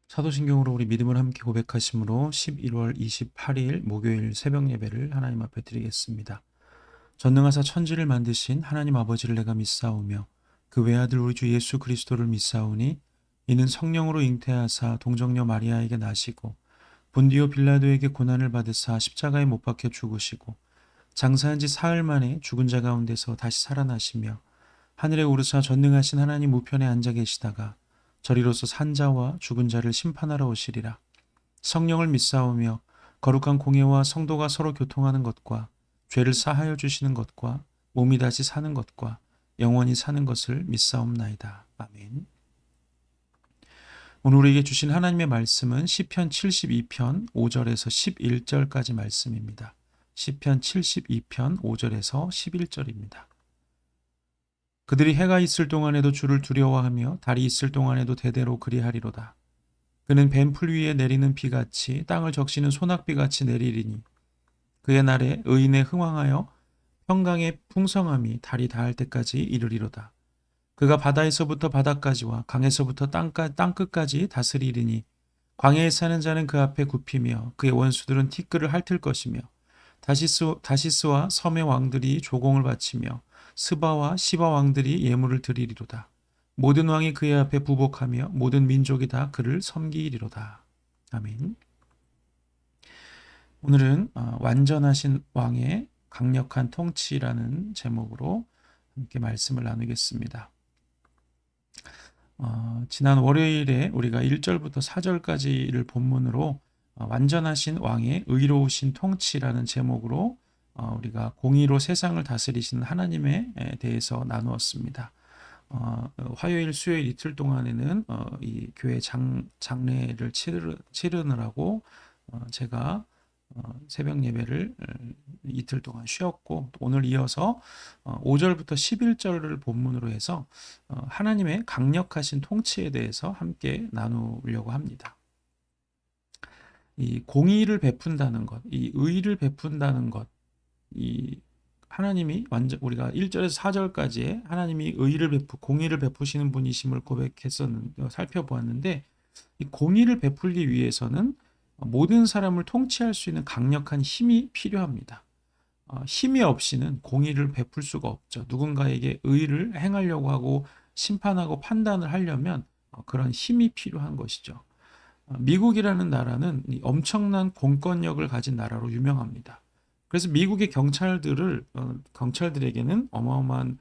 사도신경으로 우리 믿음을 함께 고백하심으로 11월 28일 목요일 새벽 예배를 하나님 앞에 드리겠습니다. 전능하사 천지를 만드신 하나님 아버지를 내가 믿사오며 그 외아들 우리 주 예수 그리스도를 믿사오니 이는 성령으로 잉태하사 동정녀 마리아에게 나시고 본디오 빌라도에게 고난을 받으사 십자가에 못 박혀 죽으시고 장사한 지 사흘 만에 죽은 자 가운데서 다시 살아나시며 하늘에 오르사 전능하신 하나님 우편에 앉아 계시다가 저리로서 산자와 죽은 자를 심판하러 오시리라. 성령을 믿사오며 거룩한 공예와 성도가 서로 교통하는 것과 죄를 사하여 주시는 것과 몸이 다시 사는 것과 영원히 사는 것을 믿사옵나이다. 아멘. 오늘 우리에게 주신 하나님의 말씀은 시편 72편 5절에서 11절까지 말씀입니다. 시편 72편 5절에서 11절입니다. 그들이 해가 있을 동안에도 주를 두려워하며 달이 있을 동안에도 대대로 그리하리로다. 그는 뱀풀 위에 내리는 비같이 땅을 적시는 소낙비같이 내리리니 그의 날에 의인의 흥왕하여 평강의 풍성함이 달이 닿을 때까지 이르리로다. 그가 바다에서부터 바다까지와 강에서부터 땅끝까지 다스리리니 광야에 사는 자는 그 앞에 굽히며 그의 원수들은 티끌을 핥을 것이며 다시스와 섬의 왕들이 조공을 바치며 스바와 시바 왕들이 예물을 드리리로다. 모든 왕이 그의 앞에 부복하며 모든 민족이 다 그를 섬기리로다. 아멘. 오늘은 완전하신 왕의 강력한 통치라는 제목으로 함께 말씀을 나누겠습니다. 지난 월요일에 우리가 1절부터 4절까지를 본문으로 완전하신 왕의 의로우신 통치라는 제목으로 우리가 공의로 세상을 다스리시는 하나님에 대해서 나누었습니다. 화요일, 수요일 이틀 동안에는 이 교회 장례를 치르느라고 제가 새벽 예배를 이틀 동안 쉬었고 오늘 이어서 5절부터 11절을 본문으로 해서 하나님의 강력하신 통치에 대해서 함께 나누려고 합니다. 이 공의를 베푼다는 것, 이 의를 베푼다는 것, 이 하나님이 완전 우리가 1절에서 4절까지의 하나님이 공의를 베푸시는 분이심을 살펴보았는데 이 공의를 베풀기 위해서는 모든 사람을 통치할 수 있는 강력한 힘이 필요합니다. 힘이 없이는 공의를 베풀 수가 없죠. 누군가에게 의를 행하려고 하고 심판하고 판단을 하려면 그런 힘이 필요한 것이죠. 미국이라는 나라는 엄청난 공권력을 가진 나라로 유명합니다. 그래서 미국의 경찰들에게는 어마어마한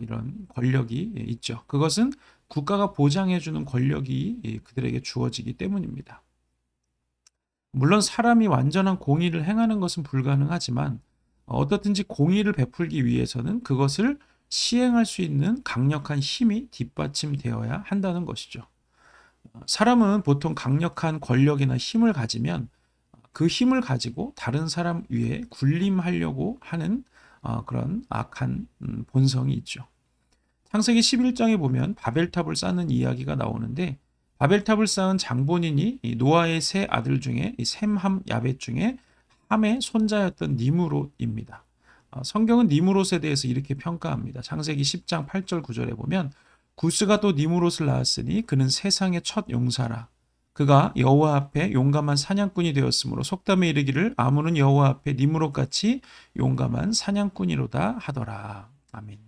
이런 권력이 있죠. 그것은 국가가 보장해주는 권력이 그들에게 주어지기 때문입니다. 물론 사람이 완전한 공의를 행하는 것은 불가능하지만 어떻든지 공의를 베풀기 위해서는 그것을 시행할 수 있는 강력한 힘이 뒷받침되어야 한다는 것이죠. 사람은 보통 강력한 권력이나 힘을 가지면 그 힘을 가지고 다른 사람 위에 군림하려고 하는 그런 악한 본성이 있죠. 창세기 11장에 보면 바벨탑을 쌓는 이야기가 나오는데 바벨탑을 쌓은 장본인이 노아의 세 아들 중에 셈, 함, 야벳 중에 함의 손자였던 니므롯입니다. 성경은 니므롯에 대해서 이렇게 평가합니다. 창세기 10장 8절 9절에 보면 구스가 또 니므롯을 낳았으니 그는 세상의 첫 용사라. 그가 여호와 앞에 용감한 사냥꾼이 되었으므로 속담에 이르기를 아무는 여호와 앞에 니므롯같이 용감한 사냥꾼이로다 하더라. 아멘.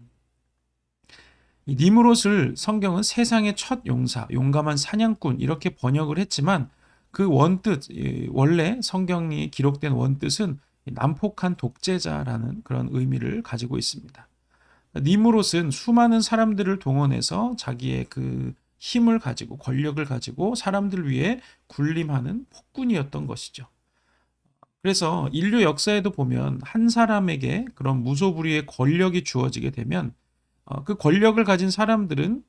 이 니므롯을 성경은 세상의 첫 용사, 용감한 사냥꾼 이렇게 번역을 했지만 그 원뜻, 원래 성경이 기록된 원뜻은 난폭한 독재자라는 그런 의미를 가지고 있습니다. 니므롯은 수많은 사람들을 동원해서 자기의 그 힘을 가지고 권력을 가지고 사람들 위해 군림하는 폭군이었던 것이죠. 그래서 인류 역사에도 보면 한 사람에게 그런 무소불위의 권력이 주어지게 되면 그 권력을 가진 사람들은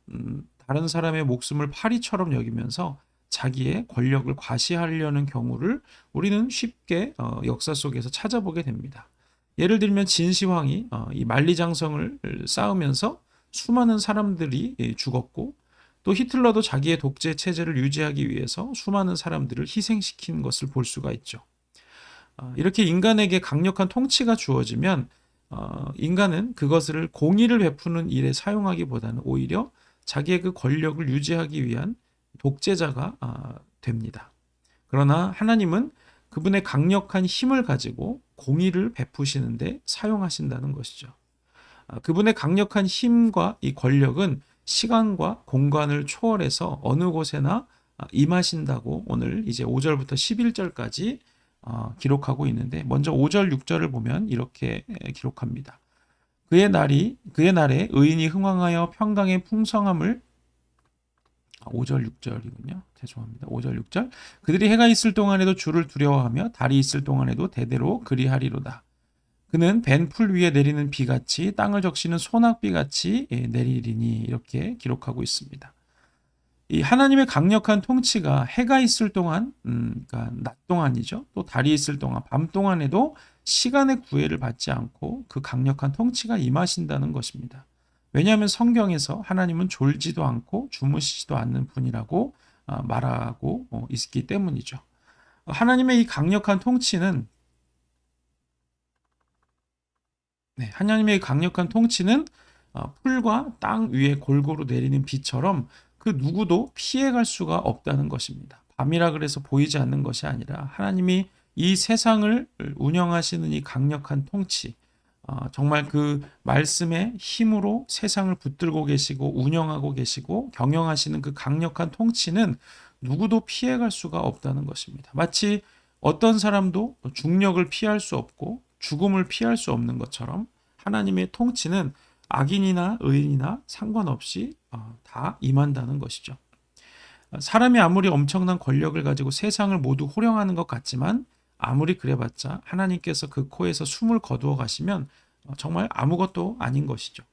다른 사람의 목숨을 파리처럼 여기면서 자기의 권력을 과시하려는 경우를 우리는 쉽게 역사 속에서 찾아보게 됩니다. 예를 들면 진시황이 이 만리장성을 쌓으면서 수많은 사람들이 죽었고 또 히틀러도 자기의 독재 체제를 유지하기 위해서 수많은 사람들을 희생시킨 것을 볼 수가 있죠. 이렇게 인간에게 강력한 통치가 주어지면 인간은 그것을 공의를 베푸는 일에 사용하기보다는 오히려 자기의 그 권력을 유지하기 위한 독재자가 됩니다. 그러나 하나님은 그분의 강력한 힘을 가지고 공의를 베푸시는데 사용하신다는 것이죠. 그분의 강력한 힘과 이 권력은 시간과 공간을 초월해서 어느 곳에나 임하신다고 오늘 이제 5절부터 11절까지 기록하고 있는데, 먼저 5절 6절을 보면 이렇게 기록합니다. 그의 날에 의인이 흥왕하여 평강의 풍성함을 5절 6절이군요. 죄송합니다. 5절 6절. 그들이 해가 있을 동안에도 주를 두려워하며 달이 있을 동안에도 대대로 그리하리로다. 그는 벤 풀 위에 내리는 비같이 땅을 적시는 소낙비같이 내리리니, 이렇게 기록하고 있습니다. 이 하나님의 강력한 통치가 해가 있을 동안, 그러니까 낮 동안이죠. 또 달이 있을 동안, 밤 동안에도 시간의 구애를 받지 않고 그 강력한 통치가 임하신다는 것입니다. 왜냐하면 성경에서 하나님은 졸지도 않고 주무시지도 않는 분이라고 말하고 있기 때문이죠. 하나님의 이 강력한 통치는 풀과 땅 위에 골고루 내리는 비처럼 그 누구도 피해갈 수가 없다는 것입니다. 밤이라 그래서 보이지 않는 것이 아니라 하나님이 이 세상을 운영하시는 이 강력한 통치, 정말 그 말씀의 힘으로 세상을 붙들고 계시고 운영하고 계시고 경영하시는 그 강력한 통치는 누구도 피해갈 수가 없다는 것입니다. 마치 어떤 사람도 중력을 피할 수 없고 죽음을 피할 수 없는 것처럼 하나님의 통치는 악인이나 의인이나 상관없이 다 임한다는 것이죠. 사람이 아무리 엄청난 권력을 가지고 세상을 모두 호령하는 것 같지만 아무리 그래봤자 하나님께서 그 코에서 숨을 거두어 가시면 정말 아무것도 아닌 것이죠.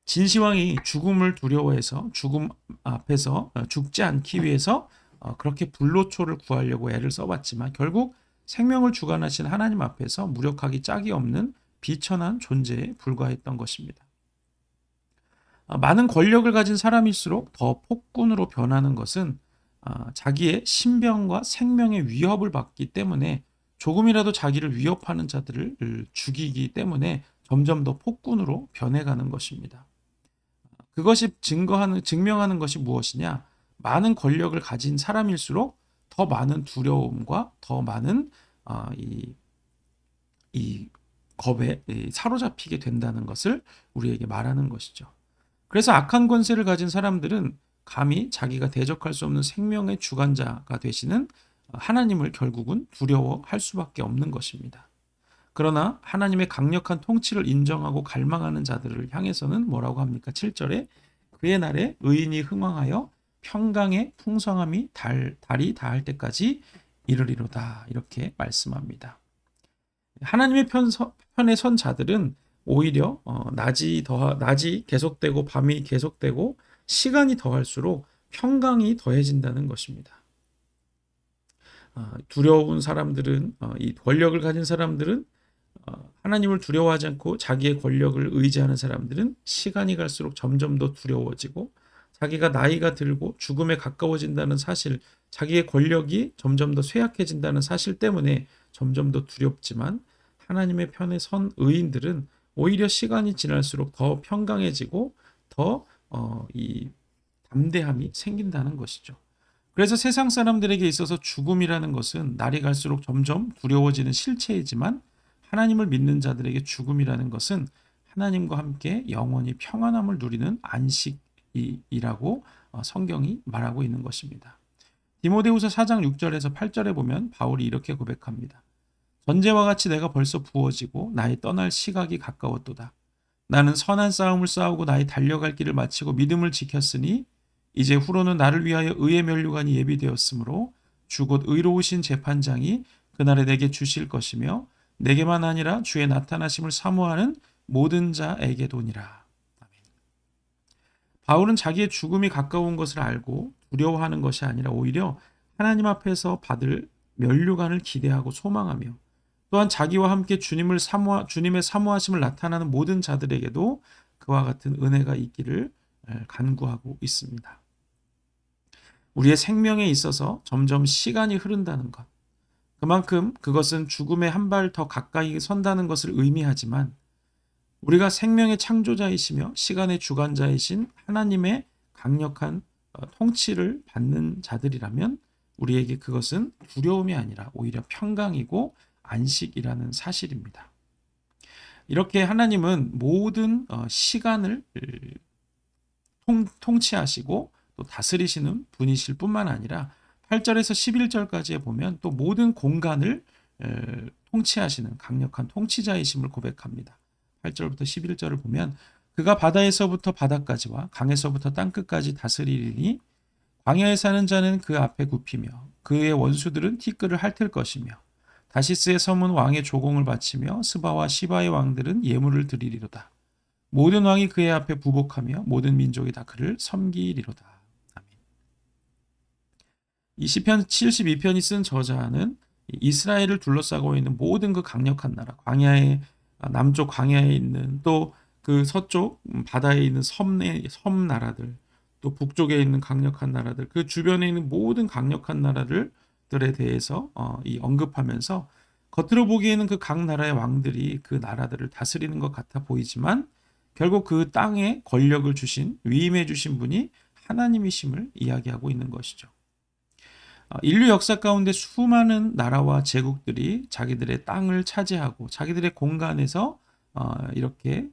진시황이 죽음을 두려워해서 죽음 앞에서 죽지 않기 위해서 그렇게 불로초를 구하려고 애를 써봤지만 결국 생명을 주관하신 하나님 앞에서 무력하기 짝이 없는 비천한 존재에 불과했던 것입니다. 많은 권력을 가진 사람일수록 더 폭군으로 변하는 것은 자기의 신병과 생명의 위협을 받기 때문에, 조금이라도 자기를 위협하는 자들을 죽이기 때문에 점점 더 폭군으로 변해가는 것입니다. 그것이 증명하는 것이 무엇이냐? 많은 권력을 가진 사람일수록 더 많은 두려움과 더 많은 이 겁에 사로잡히게 된다는 것을 우리에게 말하는 것이죠. 그래서 악한 권세를 가진 사람들은 감히 자기가 대적할 수 없는 생명의 주관자가 되시는 하나님을 결국은 두려워할 수밖에 없는 것입니다. 그러나 하나님의 강력한 통치를 인정하고 갈망하는 자들을 향해서는 뭐라고 합니까? 7절에 그의 날에 의인이 흥왕하여 평강의 풍성함이 달이 닿을 때까지 이르리로다, 이렇게 말씀합니다. 하나님의 편에 선 자들은 오히려 낮이 계속되고 밤이 계속되고 시간이 더할수록 평강이 더해진다는 것입니다. 두려운 사람들은, 이 권력을 가진 사람들은, 하나님을 두려워하지 않고 자기의 권력을 의지하는 사람들은 시간이 갈수록 점점 더 두려워지고, 자기가 나이가 들고 죽음에 가까워진다는 사실, 자기의 권력이 점점 더 쇠약해진다는 사실 때문에 점점 더 두렵지만, 하나님의 편에 선 의인들은 오히려 시간이 지날수록 더 평강해지고 더 이 담대함이 생긴다는 것이죠. 그래서 세상 사람들에게 있어서 죽음이라는 것은 날이 갈수록 점점 두려워지는 실체이지만, 하나님을 믿는 자들에게 죽음이라는 것은 하나님과 함께 영원히 평안함을 누리는 안식이라고 성경이 말하고 있는 것입니다. 디모데후서 4장 6절에서 8절에 보면 바울이 이렇게 고백합니다. 전제와 같이 내가 벌써 부어지고 나의 떠날 시각이 가까웠도다. 나는 선한 싸움을 싸우고 나의 달려갈 길을 마치고 믿음을 지켰으니 이제 후로는 나를 위하여 의의 면류관이 예비되었으므로 주 곧 의로우신 재판장이 그날에 내게 주실 것이며 내게만 아니라 주의 나타나심을 사모하는 모든 자에게도니라. 아멘. 바울은 자기의 죽음이 가까운 것을 알고 두려워하는 것이 아니라 오히려 하나님 앞에서 받을 면류관을 기대하고 소망하며, 또한 자기와 함께 주님의 사모하심을 나타나는 모든 자들에게도 그와 같은 은혜가 있기를 간구하고 있습니다. 우리의 생명에 있어서 점점 시간이 흐른다는 것, 그만큼 그것은 죽음에 한 발 더 가까이 선다는 것을 의미하지만, 우리가 생명의 창조자이시며 시간의 주관자이신 하나님의 강력한 통치를 받는 자들이라면 우리에게 그것은 두려움이 아니라 오히려 평강이고 안식이라는 사실입니다. 이렇게 하나님은 모든 시간을 통치하시고 또 다스리시는 분이실 뿐만 아니라 8절에서 11절까지에 보면 또 모든 공간을 통치하시는 강력한 통치자이심을 고백합니다. 8절부터 11절을 보면 그가 바다에서부터 바다까지와 강에서부터 땅끝까지 다스리리니 광야에 사는 자는 그 앞에 굽히며 그의 원수들은 티끌을 핥을 것이며 다시스의 섬은 왕의 조공을 바치며 스바와 시바의 왕들은 예물을 드리리로다. 모든 왕이 그의 앞에 부복하며 모든 민족이 다 그를 섬기리로다. 아멘. 이 시편 72편이 쓴 저자는 이스라엘을 둘러싸고 있는 모든 그 강력한 나라, 광야의 남쪽 광야에 있는 또 그 서쪽 바다에 있는 섬 나라들, 또 북쪽에 있는 강력한 나라들, 그 주변에 있는 모든 강력한 나라들에 대해서 이 언급하면서 겉으로 보기에는 그 각 나라의 왕들이 그 나라들을 다스리는 것 같아 보이지만 결국 그 땅에 권력을 주신 위임해 주신 분이 하나님이심을 이야기하고 있는 것이죠. 인류 역사 가운데 수많은 나라와 제국들이 자기들의 땅을 차지하고 자기들의 공간에서 이렇게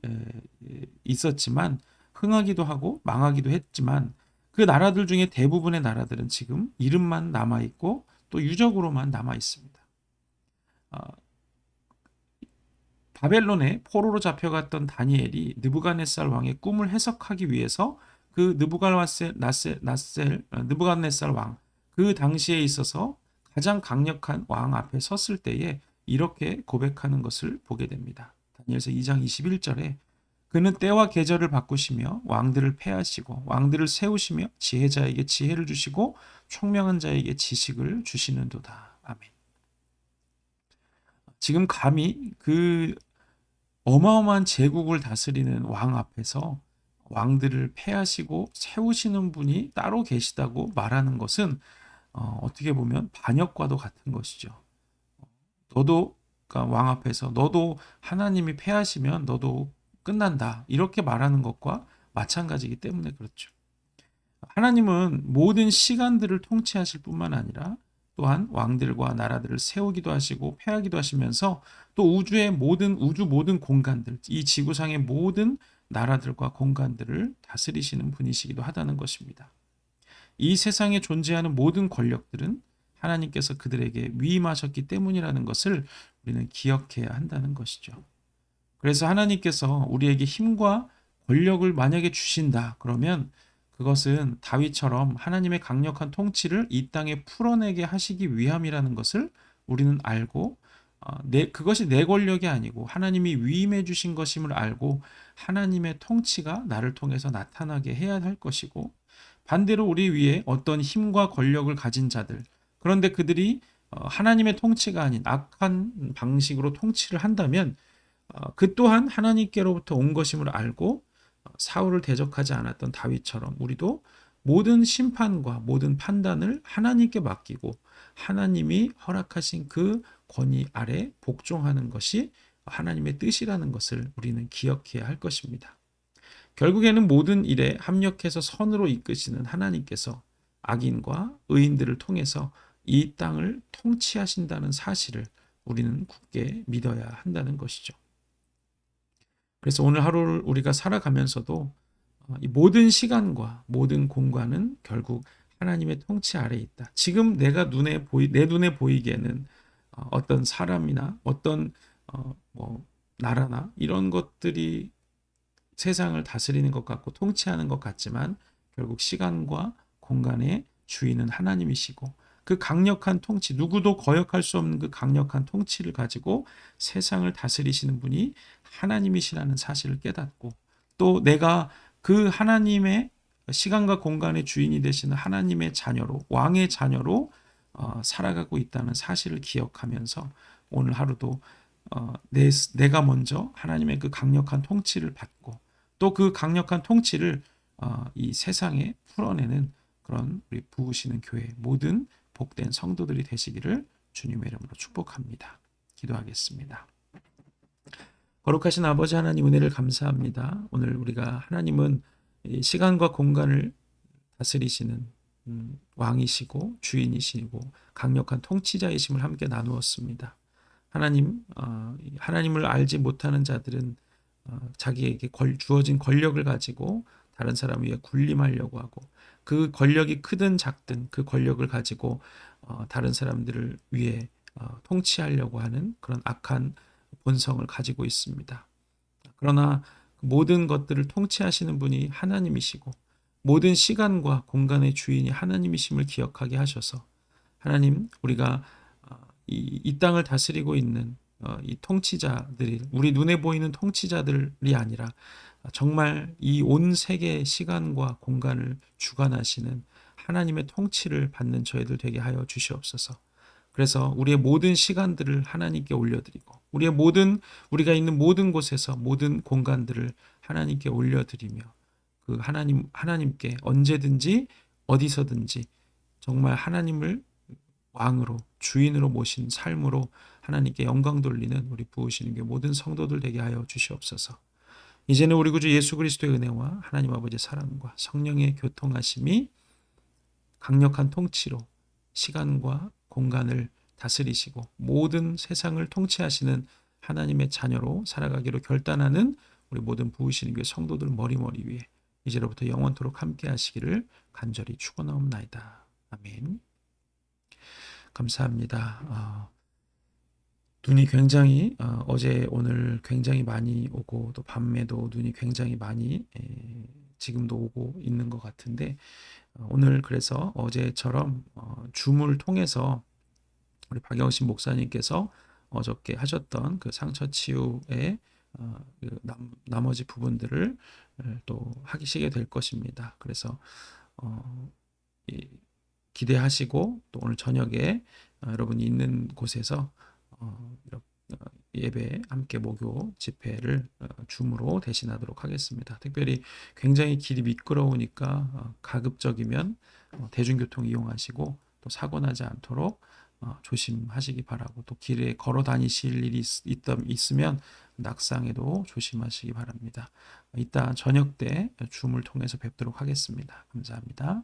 있었지만 흥하기도 하고 망하기도 했지만 그 나라들 중에 대부분의 나라들은 지금 이름만 남아있고 또 유적으로만 남아있습니다. 바벨론에 포로로 잡혀갔던 다니엘이 느부갓네살 왕의 꿈을 해석하기 위해서 그 느부갓네살 왕, 그 당시에 있어서 가장 강력한 왕 앞에 섰을 때에 이렇게 고백하는 것을 보게 됩니다. 다니엘서 2장 21절에 그는 때와 계절을 바꾸시며 왕들을 패하시고 왕들을 세우시며 지혜자에게 지혜를 주시고 총명한 자에게 지식을 주시는도다. 아멘. 지금 감히 그 어마어마한 제국을 다스리는 왕 앞에서 왕들을 패하시고 세우시는 분이 따로 계시다고 말하는 것은 어떻게 보면 반역과도 같은 것이죠. 너도 그러니까 왕 앞에서 너도 하나님이 패하시면 너도 끝난다 이렇게 말하는 것과 마찬가지이기 때문에 그렇죠. 하나님은 모든 시간들을 통치하실 뿐만 아니라 또한 왕들과 나라들을 세우기도 하시고 패하기도 하시면서 또 우주 모든 공간들, 이 지구상의 모든 나라들과 공간들을 다스리시는 분이시기도 하다는 것입니다. 이 세상에 존재하는 모든 권력들은 하나님께서 그들에게 위임하셨기 때문이라는 것을 우리는 기억해야 한다는 것이죠. 그래서 하나님께서 우리에게 힘과 권력을 만약에 주신다 그러면 그것은 다윗처럼 하나님의 강력한 통치를 이 땅에 풀어내게 하시기 위함이라는 것을 우리는 알고 그것이 내 권력이 아니고 하나님이 위임해 주신 것임을 알고 하나님의 통치가 나를 통해서 나타나게 해야 할 것이고 반대로 우리 위에 어떤 힘과 권력을 가진 자들 그런데 그들이 하나님의 통치가 아닌 악한 방식으로 통치를 한다면 그 또한 하나님께로부터 온 것임을 알고 사울을 대적하지 않았던 다윗처럼 우리도 모든 심판과 모든 판단을 하나님께 맡기고 하나님이 허락하신 그 권위 아래 복종하는 것이 하나님의 뜻이라는 것을 우리는 기억해야 할 것입니다. 결국에는 모든 일에 합력해서 선으로 이끄시는 하나님께서 악인과 의인들을 통해서 이 땅을 통치하신다는 사실을 우리는 굳게 믿어야 한다는 것이죠. 그래서 오늘 하루를 우리가 살아가면서도 이 모든 시간과 모든 공간은 결국 하나님의 통치 아래에 있다. 지금 내 눈에 보이기에는 어떤 사람이나 어떤 나라나 이런 것들이 세상을 다스리는 것 같고 통치하는 것 같지만 결국 시간과 공간의 주인은 하나님이시고 그 강력한 통치, 누구도 거역할 수 없는 그 강력한 통치를 가지고 세상을 다스리시는 분이 하나님이시라는 사실을 깨닫고 또 내가 그 하나님의 시간과 공간의 주인이 되시는 하나님의 자녀로 왕의 자녀로 살아가고 있다는 사실을 기억하면서 오늘 하루도 내가 먼저 하나님의 그 강력한 통치를 받고 또 그 강력한 통치를 이 세상에 풀어내는 그런 우리 부으시는 교회 모든 복된 성도들이 되시기를 주님의 이름으로 축복합니다. 기도하겠습니다. 거룩하신 아버지 하나님 은혜를 감사합니다. 오늘 우리가 하나님은 시간과 공간을 다스리시는 왕이시고 주인이시고 강력한 통치자이심을 함께 나누었습니다. 하나님을 알지 못하는 자들은 자기에게 주어진 권력을 가지고 다른 사람 위에 군림하려고 하고, 그 권력이 크든 작든 그 권력을 가지고 다른 사람들을 위해 통치하려고 하는 그런 악한 본성을 가지고 있습니다. 그러나 모든 것들을 통치하시는 분이 하나님이시고 모든 시간과 공간의 주인이 하나님이심을 기억하게 하셔서, 하나님, 우리가 이 땅을 다스리고 있는 이 통치자들이 우리 눈에 보이는 통치자들이 아니라 정말 이 온 세계의 시간과 공간을 주관하시는 하나님의 통치를 받는 저희들 되게 하여 주시옵소서. 그래서 우리의 모든 시간들을 하나님께 올려드리고, 우리가 있는 모든 곳에서 모든 공간들을 하나님께 올려드리며, 그 하나님께 언제든지 어디서든지 정말 하나님을 왕으로 주인으로 모신 삶으로 하나님께 영광 돌리는 우리 부으시는 게 모든 성도들 되게 하여 주시옵소서. 이제는 우리 구주 예수 그리스도의 은혜와 하나님 아버지의 사랑과 성령의 교통하심이 강력한 통치로 시간과 공간을 다스리시고 모든 세상을 통치하시는 하나님의 자녀로 살아가기로 결단하는 우리 모든 부으시는 교회 성도들 머리머리 위에 이제로부터 영원토록 함께 하시기를 간절히 축원하옵나이다. 아멘. 감사합니다. 눈이 굉장히 어제 오늘 굉장히 많이 오고, 또 밤에도 눈이 굉장히 많이 지금도 오고 있는 것 같은데, 오늘 그래서 어제처럼 줌을 통해서 우리 박영신 목사님께서 어저께 하셨던 그 상처 치유의 나머지 부분들을 또 하시게 될 것입니다. 그래서 기대하시고, 또 오늘 저녁에 여러분이 있는 곳에서 예배 함께 목요 집회를 줌으로 대신하도록 하겠습니다. 특별히 굉장히 길이 미끄러우니까 가급적이면 대중교통 이용하시고, 또 사고 나지 않도록 조심하시기 바라고, 또 길에 걸어 다니실 일이 있으면 낙상에도 조심하시기 바랍니다. 이따 저녁 때 줌을 통해서 뵙도록 하겠습니다. 감사합니다.